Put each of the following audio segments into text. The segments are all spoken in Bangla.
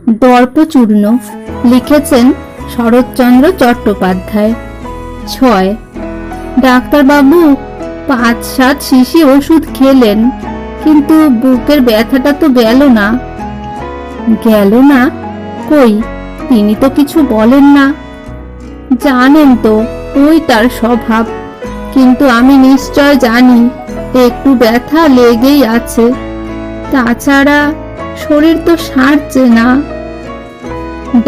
দর্পচূর্ণ, লিখেছেন শরৎচন্দ্র চট্টোপাধ্যায়। 6। ডাক্তারবাবু 5-7 শিশি ওষুধ খেলেন, কিন্তু বুকের ব্যথাটা তো গেল না। গেল না? কই, তিনি তো কিছু বলেন না। জানেন তো, ওই তার স্বভাব। কিন্তু আমি নিশ্চয় জানি একটু ব্যথা লেগেই আছে। তাছাড়া শরীর তো সারছে না।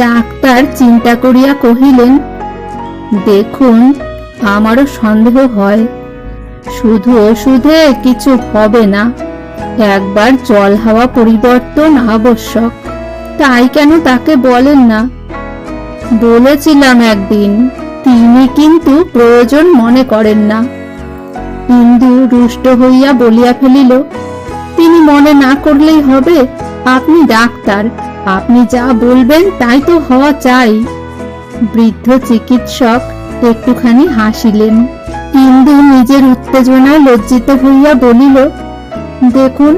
ডাক্তার চিন্তা করিয়া কহিলেন, দেখুন, আমারও সন্দেহ হয়। শুধু ওষুধে কিছু হবে না, একবার জল হাওয়া পরিবর্তন আবশ্যক। তাই কেন তাকে বলেন না? বলেছিলাম একদিন, তিনি কিন্তু প্রয়োজন মনে করেন না। ইন্দু রুষ্ট হইয়া বলিয়া ফেলিল, তিনি মনে না করলেই হবে? আপনি ডাক্তার, আপনি যা বলবেন তাই তো হওয়া চাই। বৃদ্ধ চিকিৎসক একটুখানি হাসিলেন। ইন্দু নিজের উত্তেজনায় লজ্জিত হইয়া বলিল, দেখুন,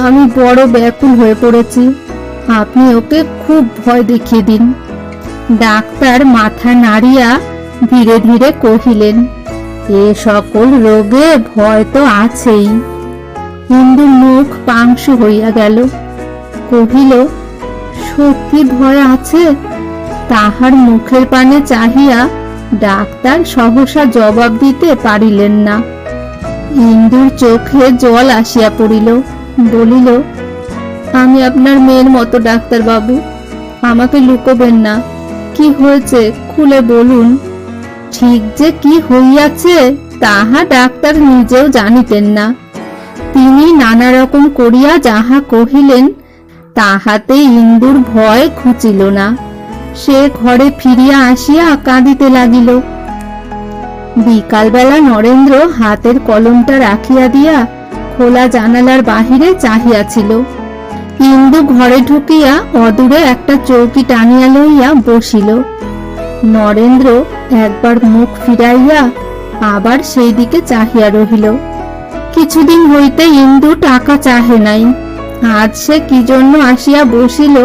আমি বড় ব্যাকুল হয়ে পড়েছি, আপনি ওকে খুব ভয় দেখিয়ে দিন। ডাক্তার মাথা নাড়িয়া ধীরে ধীরে কহিলেন, এ সকল রোগে ভয় তো আছেই। ইন্দুর মুখ পাংশু হইয়া গেল। কহিল, সত্যি ভয় আছে? তাহার মুখের পানে চাহিয়া ডাক্তার সহসা জবাব দিতে পারিলেন না। ইন্দুর চোখে জল আসিয়া পড়িল। বলিল, আমি আপনার মেয়ের মতো ডাক্তারবাবু, আমাকে লুকোবেন না। কি হয়েছে খুলে বলুন। ঠিক যে কি হইয়াছে তাহা ডাক্তার নিজেও জানিতেন না। তিনি নানা রকম করিয়া যাহা কহিলেন তাহাতে ইন্দুর ভয় ঘুচিল না। সে ঘরে ফিরিয়া আসিয়া কাঁদিতে লাগিল। বিকালবেলা নরেন্দ্র হাতের কলমটা রাখিয়া দিয়া খোলা জানালার বাহিরে চাহিয়াছিল। ইন্দু ঘরে ঢুকিয়া অদূরে একটা চৌকি টানিয়া লইয়া বসিল। নরেন্দ্র একবার মুখ ফিরাইয়া আবার সেই দিকে চাহিয়া রহিল। কিছুদিন হইতে ইন্দু টাকা চাহে নাই। আজ সে কি জন্য আসিয়া বসিল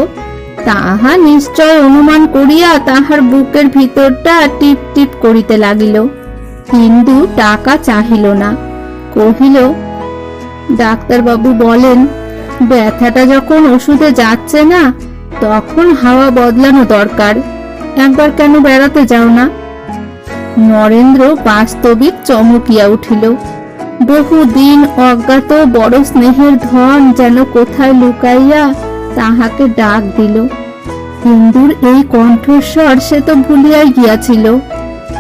তাহা নিশ্চয় অনুমান করিয়া তাহার বুকের ভিতরটা টিপ টিপ করিতে লাগিল। ইন্দু টাকা চাহিল না। কহিল, ডাক্তারবাবু বলেন, ব্যথাটা যখন ওষুধে যাচ্ছে না তখন হাওয়া বদলানো দরকার। একবার কেন বেড়াতে যাও না? নরেন্দ্র বাস্তবিক চমকিয়া উঠিল। বহুদিন অজ্ঞাত বড় স্নেহের ধন যেন কোথায় লুকাইয়া তাহাকে ডাক দিল। ইন্দুর এই কণ্ঠস্বর সে তো ভুলিয়াই গিয়াছিল।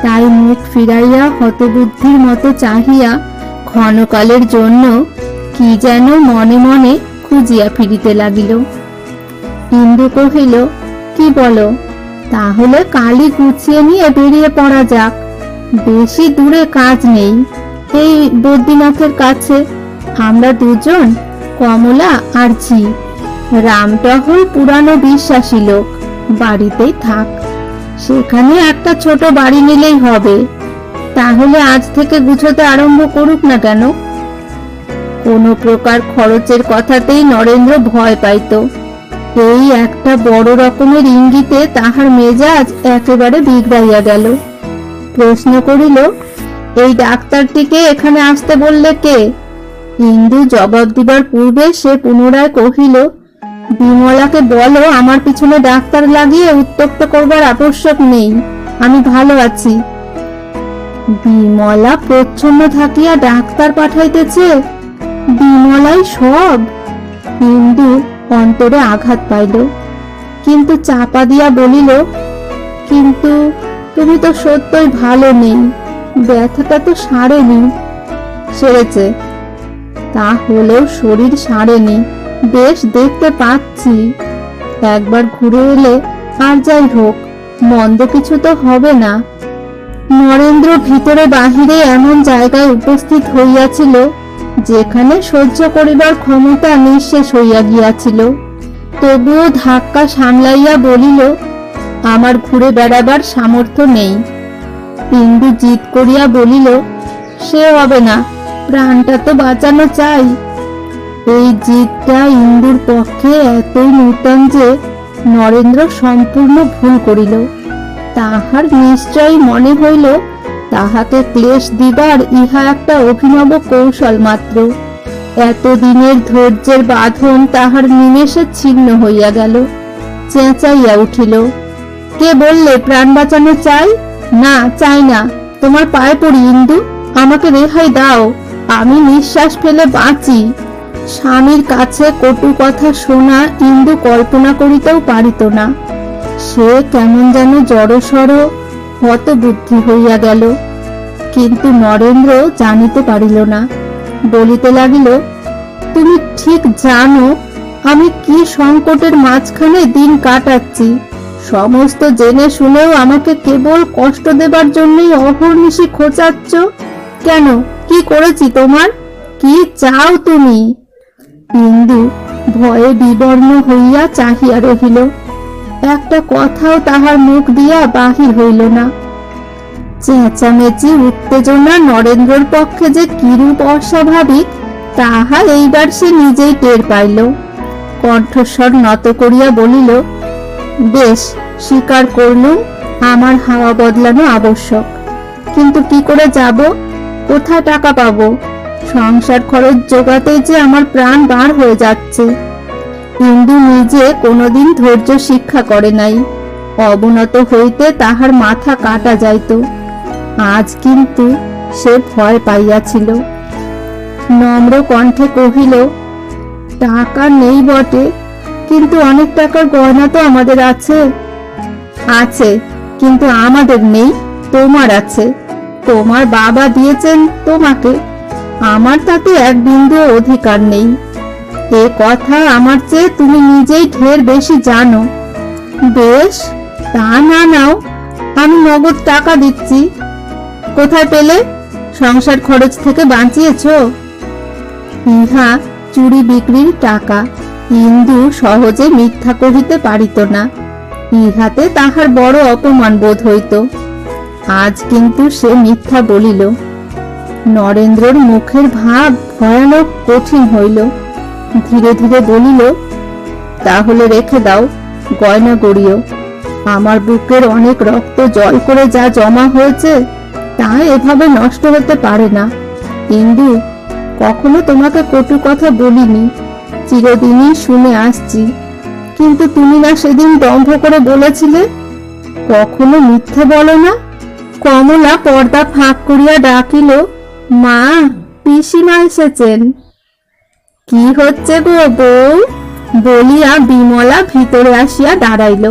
তাই মুখ ফিরাইয়া হতবুদ্ধির মতো চাহিয়া ক্ষণকালের জন্য কি যেন মনে মনে খুঁজিয়া ফিরিতে লাগিল। ইন্দু কহিল, কি বলো? তাহলে কালই গুছিয়ে নিয়ে বেরিয়ে পড়া যাক। বেশি দূরে কাজ নেই, এই বদ্রীনাথের কাছে। আমরা দুজন, কমলা আর ঝি। রামটহল পুরানো বিশ্বাসী লোক, বাড়িতেই থাক। সেখানে একটা ছোট বাড়ি নিলেই হবে। তাহলে আজ থেকে গুছোতে আরম্ভ করুক না কেন? কোনো প্রকার খরচের কথাতেই নরেন্দ্র ভয় পাইত। এই একটা বড় রকমের ইঙ্গিতে তাহার মেজাজ একেবারে বিগড়াইয়া গেল। প্রশ্ন করিল, এই ডাক্তারটিকে এখানে আসতে বললে কে? ইন্দু জবাব দিবার পূর্বে সে পুনরায় কহিল, বিমলাকে বলো আমার পিছনে ডাক্তার লাগিয়ে উত্তপ্ত করবার আবশ্যক নেই, আমি ভালো আছি। বিমলা প্রচ্ছন্ন থাকিয়া ডাক্তার পাঠাইতেছে? বিমলাই সব? ইন্দু অন্তরে আঘাত পাইল, কিন্তু চাপা দিয়া বলিল, কিন্তু তুমি তো সত্যই ভালো নেই, ব্যথাটা তো সারেনি। সেরেছে? তা হলেও শরীর সারেনি, বেশ দেখতে পাচ্ছি। একবার ঘুরে এলে আর যাই হোক, মন্দ কিছু তো হবে না। নরেন্দ্র ভিতরে বাহিরে এমন জায়গায় উপস্থিত হইয়াছিল যেখানে সহ্য করিবার ক্ষমতা নিঃশেষ হইয়া গিয়াছিল। তবুও ধাক্কা সামলাইয়া বলিল, আমার ঘুরে বেড়াবার সামর্থ্য নেই। ইন্দু জিদ করিয়া বলিল, সে হবে না, প্রাণটা তো বাঁচানো চাই। এই জিদটা ইন্দুর পক্ষে এতই নূতন যে নরেন্দ্র সম্পূর্ণ ভুল করিল। তাহার নিশ্চয়ই মনে হইল তাহাকে ক্লেশ দিবার ইহা একটা অভিনব কৌশল মাত্র। এতদিনের ধৈর্যের বাঁধন তাহার নিমেষে ছিন্ন হইয়া গেল। চেঁচাইয়া উঠিল, কে বললে প্রাণ বাঁচানো চাই? না, চাই না। তোমার পায়ে পড়ি ইন্দু, আমাকে রেহাই দাও, আমি নিঃশ্বাস ফেলে বাঁচি। স্বামীর কাছে কটু কথা শোনা ইন্দু কল্পনা করিতেও পারিত না। সে কেমন যেন জড়সড় হতবুদ্ধি হইয়া গেল। কিন্তু নরেন্দ্র জানিতে পারিল না। বলিতে লাগিল, তুমি ঠিক জানো আমি কি সংকটের মাঝখানে দিন কাটাচ্ছি। সমস্ত জেনে শুনেও আমাকে কেবল কষ্ট দেবার জন্যই অহর্নিশি খোঁচাচ্ছ কেন? কি করেছি তোমার? কি চাও তুমি? ইন্দু ভয়ে বিবর্ণ হইয়া চাহিয়া রহিল। একটা কথাও তাহার মুখ দিয়া বাহির হইল না। চেঁচামেচি উত্তেজনা নরেন্দ্রর পক্ষে যে কিরূপ অস্বাভাবিক তাহা এইবার সে নিজেই টের পাইল। কণ্ঠস্বর নত করিয়া বলিল, বেশ, স্বীকার করলুম আমার হাওয়া বদলানো আবশ্যক, কিন্তু কি করে যাব? কোথায় টাকা পাবো? সংসার খরচ জোগাতে যে আমার প্রাণ বার হয়ে যাচ্ছে। ইন্দু নিজে কোনোদিন ধৈর্য শিক্ষা করে নাই। অবনত হইতে তাহার মাথা কাটা যাইত। আজ কিন্তু সে ভয় পাইয়াছিল। নম্র কণ্ঠে কহিল, টাকা নেই বটে, কিন্তু অনেক টাকার গয়না তো আমাদের আছে। আছে, কিন্তু আমাদের নেই, তোমার আছে। তোমার বাবা দিয়েছেন তোমাকে, আমার তাতে এক বিন্দু অধিকার নেই। এ কথা আমার চেয়ে তুমি নিজেই ঢের বেশি জানো। বেশ, তা না নাও, আমি নগদ টাকা দিচ্ছি। কোথায় পেলে? সংসার খরচ থেকে বাঁচিয়েছ? ইহা চুরি বিক্রির টাকা। ইন্দু সহজে মিথ্যা কহিতে পারিত না। ইহাতে তাহার বড় অপমান বোধ হইত। আজ কিন্তু সে মিথ্যা বলিল। নরেন্দ্রর মুখের ভাব ভয়ানক কঠিন হইল। ধীরে ধীরে বলিল, তাহলে রেখে দাও, গয়না গড়িও। আমার বুকের অনেক রক্ত জল করে যা জমা হয়েছে তা এভাবে নষ্ট হতে পারে না। ইন্দু, কখনো তোমাকে কটু কথা বলিনি, চিরদিনই শুনে আসছি। কিন্তু তুমি না সেদিন দম্ভ করে বলেছিলে, কখনো মিথ্যে বলো না। কমলা পর্দা ফাঁক করিয়া ডাকিল, মা, পিসিমা এসেছেন। কি হচ্ছে গো বউ? বলিয়া বিমলা ভিতরে আসিয়া দাঁড়াইল।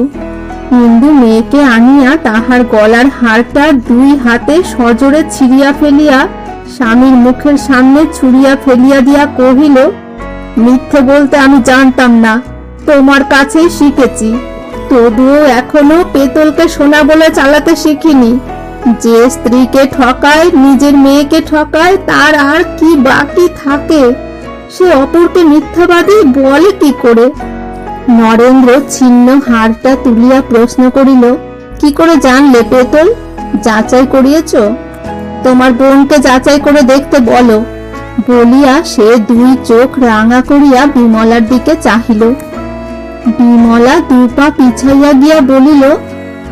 ইন্দু মেয়েকে আনিয়া তাহার গলার হারটা দুই হাতে সজোরে ছিঁড়িয়া ফেলিয়া স্বামীর মুখের সামনে ছুঁড়িয়া ফেলিয়া দিয়া কহিল, মিথ্যে বলতে আমি জানতাম না, তোমার কাছেই শিখেছি। তবুও এখনো পেতলকে সোনা বলে চালাতে শিখিনি। যে স্ত্রীকে ঠকায়, নিজের মেয়েকে ঠকায়, তার আর কি বাকি থাকে? সে অপরকে মিথ্যাবাদী বলে কি করে? নরেন্দ্র ছিন্ন হারটা তুলিয়া প্রশ্ন করিল, কি করে জানলে পেতল? যাচাই করিয়েছ? তোমার বোনকে যাচাই করে দেখতে বলো। বলিয়া সে দুই চোখ রাঙা করিয়া বিমলার দিকে চাহিল। বিমলা দুপা পিছাইয়া গিয়া বলিল,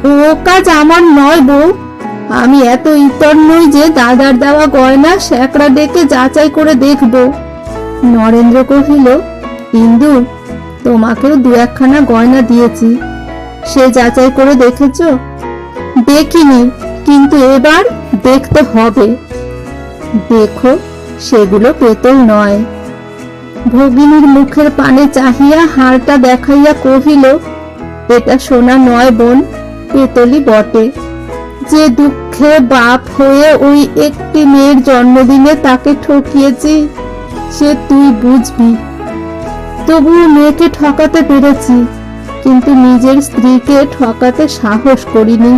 ও কাজ আমার নয় বউ। আমি এত ইতর নই যে দাদার দেওয়া গয়না স্যাকড়া ডেকে যাচাই করে দেখব। নরেন্দ্র কহিল, ইন্দু, তোমাকেও দু একখানা গয়না দিয়েছি, সে যাচাই করে দেখেছ? দেখিনি, কিন্তু এবার দেখতে হবে। দেখো, সেগুলো পেতল নয়। ভগিনীর মুখের পানে চাহিয়া হারটা দেখাইয়া কহিল, এটা সোনা নয় বোন, পেতলই বটে। যে দুঃখে বাপ হয়ে ওই একটি মেয়ের জন্মদিনে তাকে ঠকিয়েছি সে তুই বুঝবি। তবুও মেয়েকে ঠকাতে পেরেছি, কিন্তু নিজের স্ত্রীকে ঠকাতে সাহস করিনি।